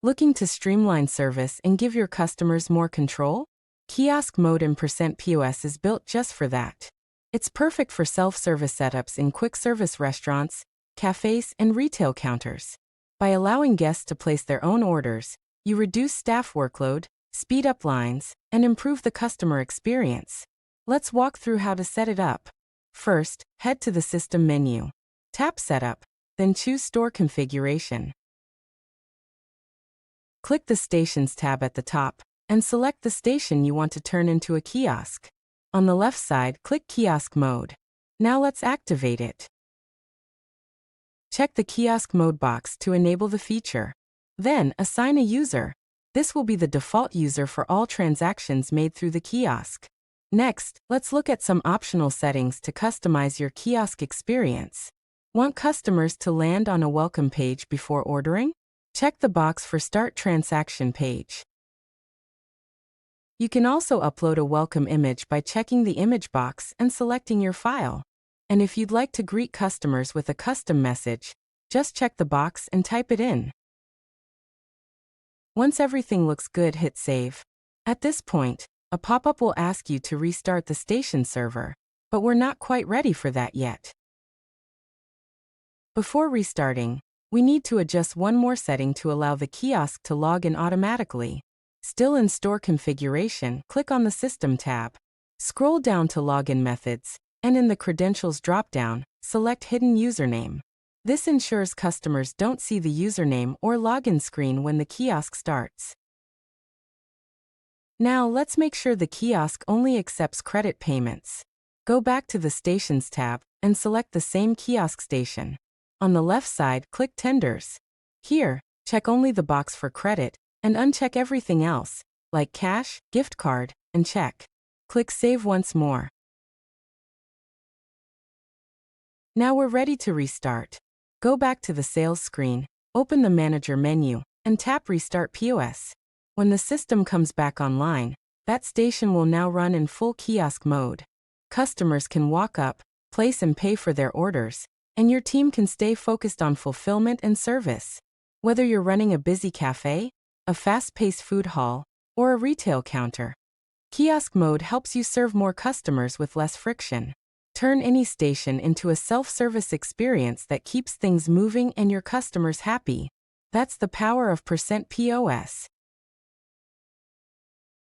Looking to streamline service and give your customers more control? Kiosk Mode in Percent POS is built just for that. It's perfect for self-service setups in quick-service restaurants, cafés, and retail counters. By allowing guests to place their own orders, you reduce staff workload, speed up lines, and improve the customer experience. Let's walk through how to set it up. First, head to the System menu. Tap Setup, then choose Store Configuration. Click the Stations tab at the top, and select the station you want to turn into a kiosk. On the left side, click Kiosk Mode. Now let's activate it. Check the Kiosk Mode box to enable the feature. Then, assign a user. This will be the default user for all transactions made through the kiosk. Next, let's look at some optional settings to customize your kiosk experience. Want customers to land on a welcome page before ordering? Check the box for Start Transaction Page. You can also upload a welcome image by checking the image box and selecting your file. And if you'd like to greet customers with a custom message, just check the box and type it in. Once everything looks good, hit Save. At this point, a pop-up will ask you to restart the station server, but we're not quite ready for that yet. Before restarting, we need to adjust one more setting to allow the kiosk to log in automatically. Still in Store Configuration, click on the System tab. Scroll down to Login Methods, and in the Credentials drop-down, select Hidden Username. This ensures customers don't see the username or login screen when the kiosk starts. Now let's make sure the kiosk only accepts credit payments. Go back to the Stations tab and select the same kiosk station. On the left side, click Tenders. Here, check only the box for credit and uncheck everything else, like cash, gift card, and check. Click Save once more. Now we're ready to restart. Go back to the Sales screen, open the Manager menu, and tap Restart POS. When the system comes back online, that station will now run in full kiosk mode. Customers can walk up, place and pay for their orders, and your team can stay focused on fulfillment and service. Whether you're running a busy cafe, a fast-paced food hall, or a retail counter, Kiosk Mode helps you serve more customers with less friction. Turn any station into a self-service experience that keeps things moving and your customers happy. That's the power of Percent POS.